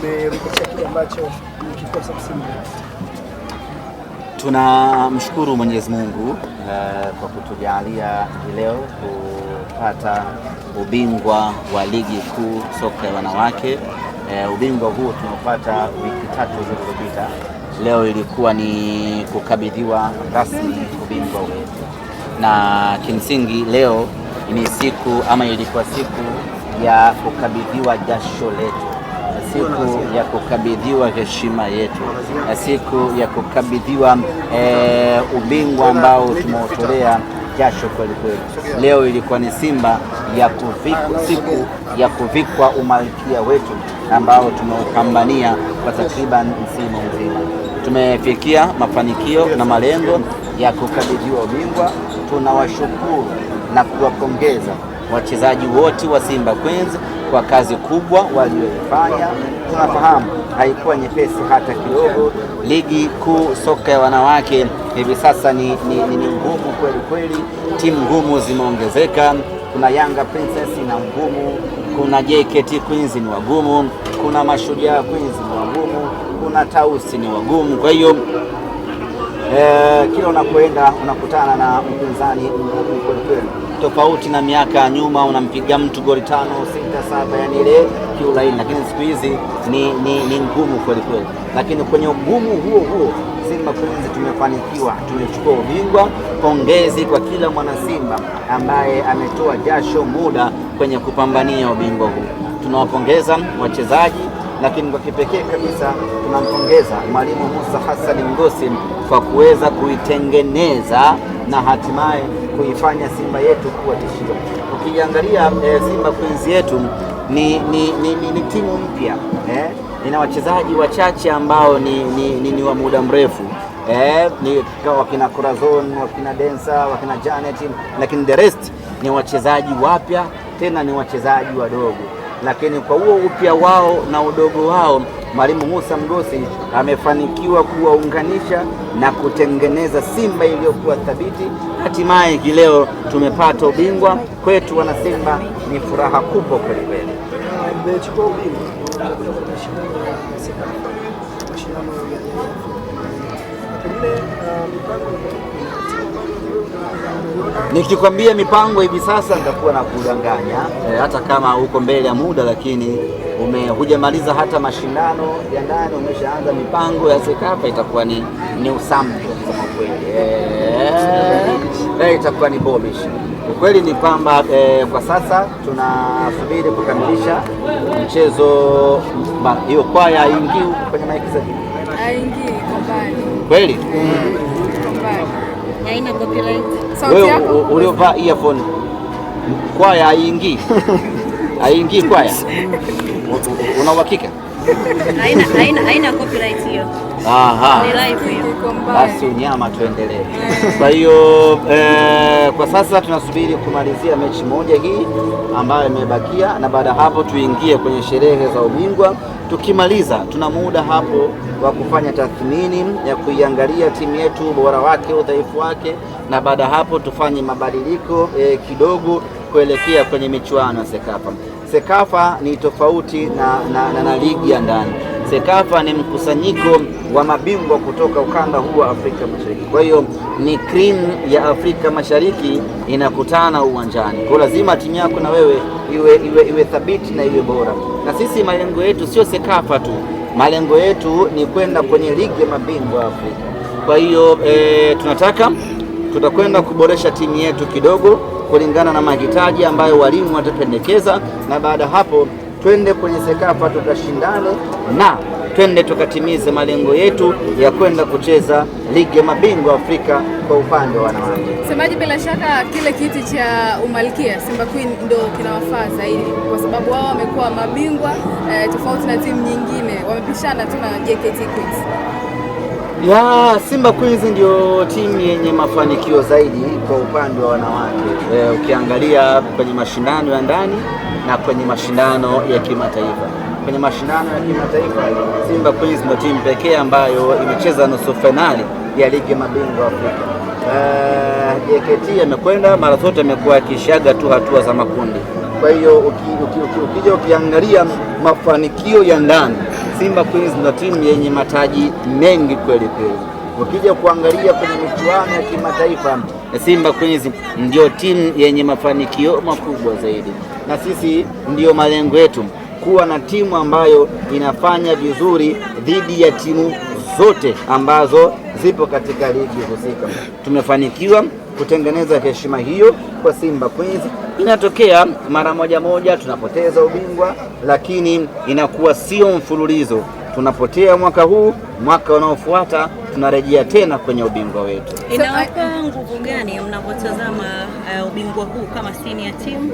umerejesha kile ambacho mkikosa msimu. Tunamshukuru Mwenyezi Mungu kwa kutujalia leo kupata ubingwa wa ligi kuu soka ya wanawake. Ubingwa huu tumepata wiki 3 zilizopita. Leo ilikuwa ni kukabidhiwa rasmi ubingwa wetu, na kimsingi leo ni siku ama ilikuwa siku ya kukabidhiwa jasho letu, siku ya kukabidhiwa heshima yetu, na siku ya kukabidhiwa ubingwa ambao tumeutolea jasho kweli kweli. Leo ilikuwa ni siku ya kuvikwa umalkia wetu ambao tumeupambania kwa takriban msimu mzima. Tumefikia mafanikio na malengo ya kukabidhiwa ubingwa. Tunawashukuru na kuwapongeza wachezaji wote wa Simba Queens kwa kazi kubwa walioifanya. Tunafahamu haikuwa nyepesi hata kidogo. Ligi kuu soka ya wanawake hivi sasa ni ngumu kweli kweli. Timu ngumu zimeongezeka. Kuna Yanga Princess na ngumu, kuna JKT Queens ni wagumu, kuna Mashujaa Queens ni wagumu, kuna Tausi ni wagumu. Kwa hiyo kila unapoenda unakutana na mpinzani mgumu kweli kweli. Tofauti na miaka ya nyuma unampiga mtu goli 5, 6, 7 yani ile kiulaini, lakini siku hizi ni ngumu kweli kweli. Lakini kwenye ugumu huo Simba Queens tumefanikiwa, tumechukua ubingwa. Pongezi kwa kila mwana Simba ambaye ametoa jasho muda kwenye kupambania ubingwa huu. Tunawapongeza wachezaji, lakini kwa kipekee kabisa tunampongeza Mwalimu Musa Hassan Mgosi kwa kuweza kuitengeneza na hatimaye kuifanya Simba yetu kuwa tishio. Ukiangalia Simba Queens yetu ni timu mpya, ina wachezaji wachache ambao ni wa muda mrefu, ni wakina Corazon, wakina Densa, wakina Janet, lakini the rest ni wachezaji wapya, tena ni wachezaji wadogo. Lakini kwa huo upya wao na udogo wao, Mwalimu Musa Mgosi amefanikiwa kuwaunganisha na kutengeneza Simba iliyokuwa thabiti. Hatimaye leo tumepata ubingwa. Kwetu wana Simba ni furaha kubwa kweli kweli. Nikikwambia mipango hivi sasa nitakuwa na kudanganya, hata kama uko mbele ya muda, lakini hujamaliza hata mashindano ya ndani, umeshaanza mipango ya Sekafa. Itakuwa ni usambi kwa kweli, itakuwa ni bobish. Ukweli ni kwamba kwa sasa tunasubiri kukamilisha mchezo. Hiyo kwaya haingii kwenye maiki zetu, haingii kombani kweli, haina copyright. Wewe uliovaa earphone, kwaya haingii haingii kwaya, una uhakika? Haina copyright hiyo. Aha, ni live hiyo. Basi unyama, tuendelee. Kwa hiyo kwa sasa tunasubiri kumalizia mechi moja hii ambayo imebakia, na baada hapo tuingie kwenye sherehe za ubingwa. Tukimaliza tuna muda hapo wa kufanya tathmini ya kuiangalia timu yetu, ubora wake, udhaifu wake, na baada hapo tufanye mabadiliko kidogo kuelekea kwenye michuano ya Sekafa. Sekafa ni tofauti na ligi ya ndani. Sekafa ni mkusanyiko wa mabingwa kutoka ukanda huu wa Afrika Mashariki. Kwa hiyo ni cream ya Afrika Mashariki inakutana uwanjani. Kwa lazima timu yako na wewe iwe thabiti na iwe bora. Na sisi malengo yetu sio Sekafa tu. Malengo yetu ni kwenda kwenye ligi ya mabingwa Afrika. Kwa hiyo tutakwenda kuboresha timu yetu kidogo kulingana na mahitaji ambayo walimu watapendekeza, na baada hapo twende kwenye Sekafa tukashindane na twende tukatimize malengo yetu ya kwenda kucheza ligi ya mabingwa Afrika kwa upande wa wanawake. Semaji, bila shaka kile kiti cha umalkia Simba Queen ndio kinawafaa zaidi, kwa sababu wao wamekuwa mabingwa tofauti na timu nyingine, wamepishana tu na JKT Queens. Simba Queens ndio timu yenye mafanikio zaidi kwa upande wa wanawake. Ukiangalia kwenye mashindano ya ndani na kwenye mashindano ya kimataifa. Kwenye mashindano ya kimataifa Simba Queens ndio timu pekee ambayo imecheza nusu finali ya ligi ya mabingwa Afrika. JKT amekwenda mara zote, amekuwa akishaga tu hatua za makundi. Kwa hiyo ukija ukiangalia mafanikio ya ndani, Simba Queens ndio timu yenye mataji mengi kweli kweli. Ukija kuangalia kwenye michuano ya kimataifa, Simba Queens ndio timu yenye mafanikio makubwa zaidi, na sisi ndio malengo yetu kuwa na timu ambayo inafanya vizuri dhidi ya timu zote ambazo zipo katika ligi husika. Tumefanikiwa kutengeneza heshima hiyo kwa Simba Queens. Inatokea mara moja tunapoteza ubingwa, lakini inakuwa sio mfululizo. Tunapotea mwaka huu, mwaka unaofuata tunarejea tena kwenye ubingwa wetu. Inawapa nguvu gani mnapotazama ubingwa huu kama senior team?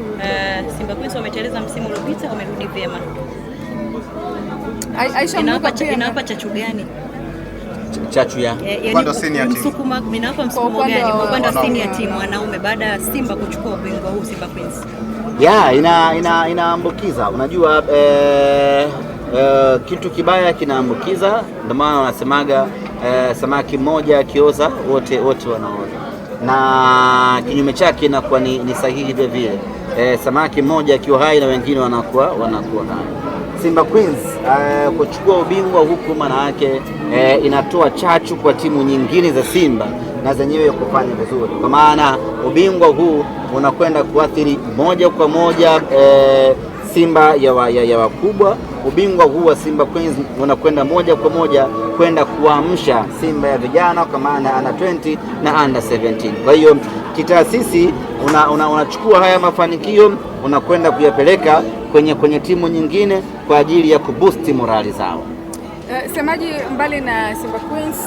Simba Queens wameteleza msimu uliopita, wamerudi vyema. Inawapa chachu gani? Chachu ya upande senior team. Inawapa msukumo gani kwa upande wa senior team wanaume baada ya Simba kuchukua ubingwa huu Simba Queens? Inaambukiza. Unajua kitu kibaya kinaambukiza, ndio maana wanasemaga samaki mmoja akioza wote wanaoza, na kinyume chake inakuwa ni sahihi vile vile. Samaki mmoja akiwa hai na wengine wanakuwa hai. Simba Queens kuchukua ubingwa huku maana yake inatoa chachu kwa timu nyingine za Simba na zenyewe kufanya vizuri, kwa maana ubingwa huu unakwenda kuathiri moja kwa moja Simba ya wakubwa. Ubingwa huu wa Simba Queens unakwenda moja kwa moja kwenda kuamsha Simba ya vijana, kwa maana under 20 na under 17. Kwa hiyo kitaasisi unachukua haya mafanikio unakwenda kuyapeleka kwenye timu nyingine kwa ajili ya kubusti morali zao. Semaji, mbali na Simba Queens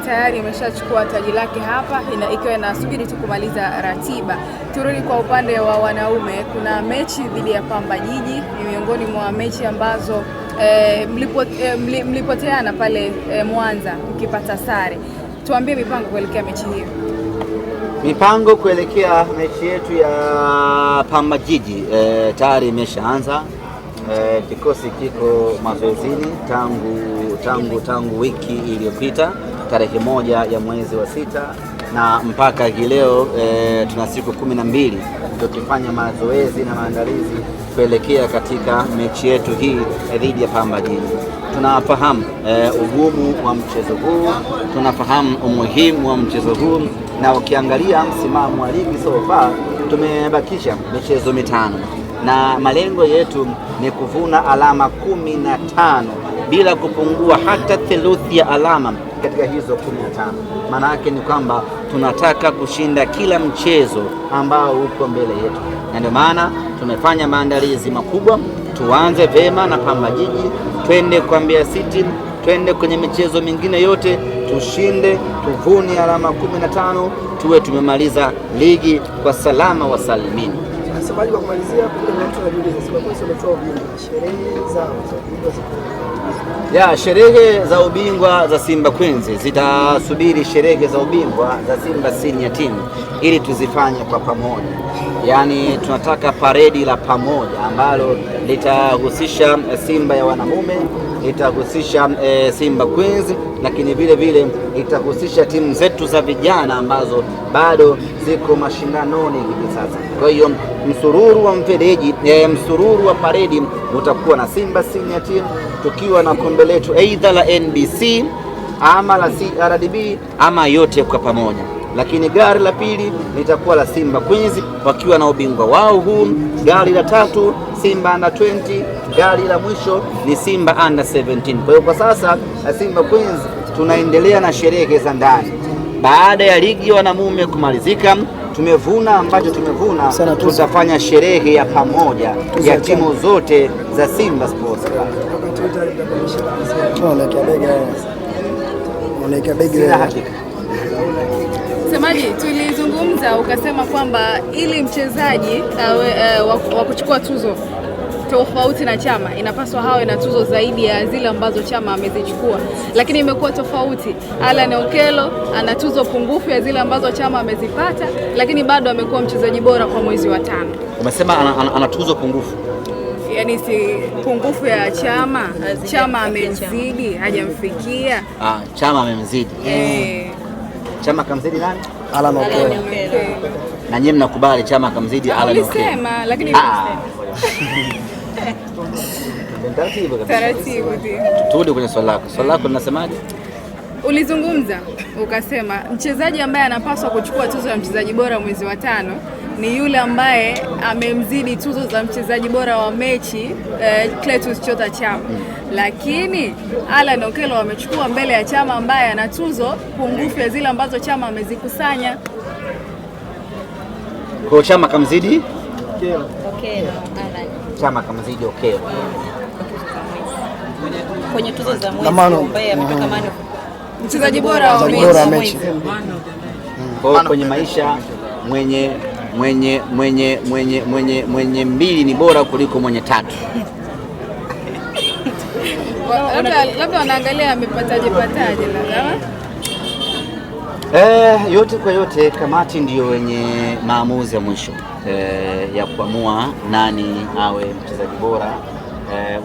tayari imeshachukua taji lake hapa, ikiwa inasubiri tu kumaliza ratiba. Turudi kwa upande wa wanaume, kuna mechi dhidi ya Pamba Jiji, ni miongoni mwa mechi ambazo mlipoteana pale Mwanza mkipata sare. Tuambie mipango kuelekea mechi hiyo. Mipango kuelekea mechi yetu ya Pamba Jiji tayari imeshaanza. Kikosi kiko mazoezini tangu wiki iliyopita tarehe 1 ya mwezi wa 6 na mpaka hii leo tuna siku 12 tukifanya mazoezi na maandalizi kuelekea katika mechi yetu hii dhidi ya Pamba Jiji. Tunafahamu ugumu wa mchezo huu, tunafahamu umuhimu wa mchezo huu, na ukiangalia msimamo wa ligi so far tumebakisha michezo 5 na malengo yetu ni kuvuna alama 15 bila kupungua hata theluthi ya alama katika hizo 15. Maana yake ni kwamba tunataka kushinda kila mchezo ambao uko mbele yetu, na ndio maana tumefanya maandalizi makubwa. Tuanze vema na Pamba Jiji, twende kwa Mbeya City, twende kwenye michezo mingine yote, tushinde, tuvuni alama 15, tuwe tumemaliza ligi kwa salama wa salimini. Sababu kwa kumalizia, kuna mtu anajiuliza Simba Queens wametoa ubingwa, sherehe za ubingwa ziko. Sherehe za ubingwa za Simba Queens zitasubiri sherehe za ubingwa za Simba Senior Team ili tuzifanye kwa pamoja. Yaani tunataka paredi la pamoja ambalo litahusisha Simba ya wanamume, itahusisha Simba Queens, lakini vile vile itahusisha timu zetu za vijana ambazo bado ziko mashindanoni hivi sasa. Kwa hiyo msururu wa mfereji, msururu wa paredi utakuwa na Simba Senior Team tukiwa na kombe letu aidha la NBC ama la CRDB ama yote kwa pamoja, lakini gari la pili litakuwa la Simba Queens wakiwa na ubingwa wao huu, gari la tatu Simba under 20, gari la mwisho ni Simba under 17. Kwa hiyo kwa sasa Simba Queens tunaendelea na sherehe za ndani. Baada ya ligi ya wanamume kumalizika, tumevuna ambacho tumevuna, tutafanya sherehe ya pamoja ya timu zote za Simba Sports Club. Semaji, tulizungumza ukasema kwamba ili mchezaji wa kuchukua tuzo tofauti na Chama inapaswa hawe na tuzo zaidi ya zile ambazo Chama amezichukua, lakini imekuwa tofauti. Alan Okello ana tuzo pungufu ya zile ambazo Chama amezipata, lakini bado amekuwa mchezaji bora kwa mwezi wa 5. Umesema ana tuzo pungufu? Yaani si pungufu ya Chama. Chama amemzidi, hajamfikia. Chama amemzidi. Chama kamzidi nani? Alan Okello. Na nyinyi mnakubali chama kamzidi Alan Okello? Ulisema lakini taratibu. Turudi kwenye swali lako. Swali lako linasemaje? Ulizungumza ukasema mchezaji ambaye anapaswa kuchukua tuzo ya mchezaji bora mwezi wa 5 ni yule ambaye amemzidi tuzo za mchezaji bora wa mechi Clatous Chota Chama. Lakini Alan Okello amechukua mbele ya Chama ambaye ana tuzo pungufu ya zile ambazo Chama amezikusanya. Kwa Chama kamzidi Okello. Chama kamzidi Okello. Kwenye tuzo za mwezi ambaye ametoka mchezaji bora wa mechi. Kwa kwenye maisha mwenye mbili ni bora kuliko mwenye 3. Labda wanaangalia amepataje labda. Yote kwa yote kamati ndiyo wenye maamuzi ya mwisho ya kuamua nani awe mchezaji bora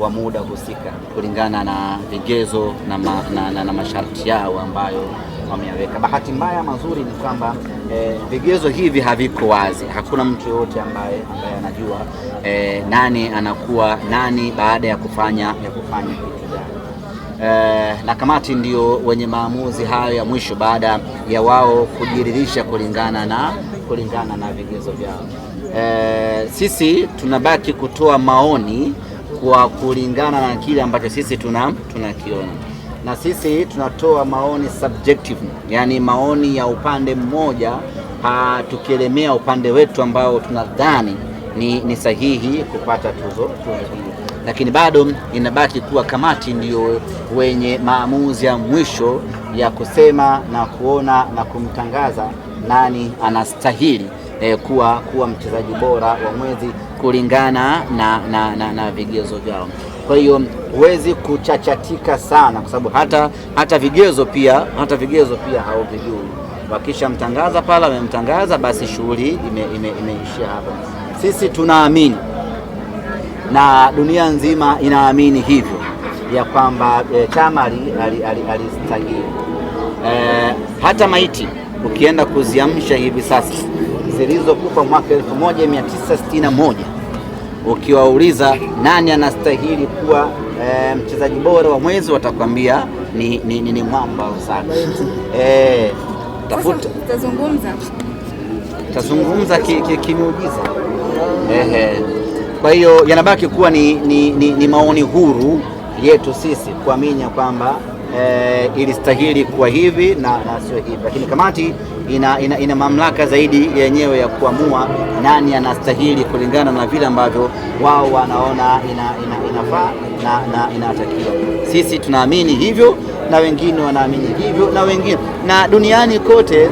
wa muda husika kulingana na vigezo na masharti yao ambayo wameyaweka. Bahati mbaya mazuri ni kwamba vigezo hivi haviko wazi. Hakuna mtu yoyote ambaye anajua nani anakuwa nani baada ya kufanya kitu gani. Na kamati ndio wenye maamuzi hayo ya mwisho baada ya wao kujiridhisha kulingana na vigezo vyao. Sisi tunabaki kutoa maoni kwa kulingana na kile ambacho sisi tunakiona, na sisi tunatoa maoni subjective, yani maoni ya upande mmoja, tukielemea upande wetu ambao tunadhani ni sahihi kupata tuzo hii, lakini bado inabaki kuwa kamati ndio wenye maamuzi ya mwisho ya kusema na kuona na kumtangaza nani anastahili kuwa mchezaji bora wa mwezi kulingana na vigezo vyao. Kwa hiyo huwezi kuchachatika sana, kwa sababu hata vigezo pia hauvijui. Wakisha mtangaza pala wamemtangaza, basi shughuli imeishia hapa. Sisi tunaamini na dunia nzima inaamini hivyo ya kwamba Chama alistahili. Hata maiti ukienda kuziamsha hivi sasa zilizokufa mwaka 1961 ukiwauliza nani anastahili kuwa mchezaji bora wa mwezi, watakwambia ni Mwamba Lusaka. Tafuta tazungumza kimiujiza. Kwa hiyo yanabaki kuwa ni maoni huru yetu sisi kuamini kwamba ilistahili kuwa hivi na sio hivi, lakini kamati ina mamlaka zaidi yenyewe ya kuamua nani anastahili kulingana na vile ambavyo wao wanaona inafaa na inatakiwa. Sisi tunaamini hivyo na wengine wanaamini hivyo na duniani kote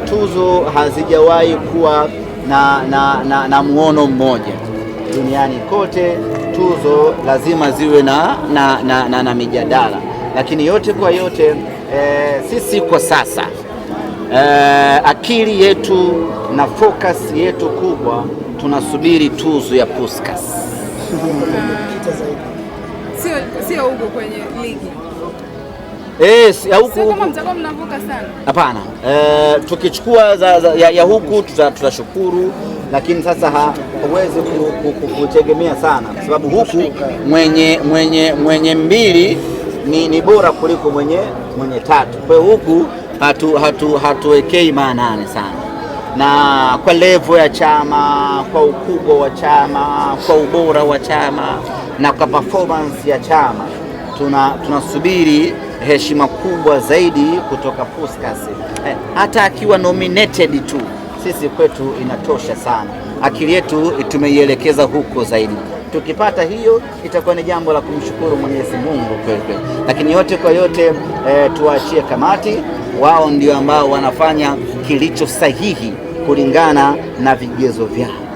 tuzo hazijawahi kuwa na muono mmoja. Duniani kote tuzo lazima ziwe na mijadala, lakini yote kwa yote sisi kwa sasa akili yetu na focus yetu kubwa tunasubiri tuzo ya Puskas. Sio huko kwenye ligi. Huku kama mtakuwa mnavuka sana. Hapana. Tukichukua ya huku tutashukuru, lakini sasa hauwezi kutegemea sana, kwa sababu huku mwenye mbili ni bora kuliko mwenye 3. Kwa hiyo huku hatuwekei maanani sana, na kwa level ya Chama, kwa ukubwa wa Chama, kwa ubora wa Chama na kwa performance ya Chama tunasubiri heshima kubwa zaidi kutoka Puskas. Hata akiwa nominated tu sisi kwetu inatosha sana. Akili yetu tumeielekeza huko zaidi. Tukipata hiyo itakuwa ni jambo la kumshukuru Mwenyezi Mungu kweli kweli, lakini yote kwa yote tuachie kamati. Wao ndio ambao wanafanya kilicho sahihi kulingana na vigezo vyao.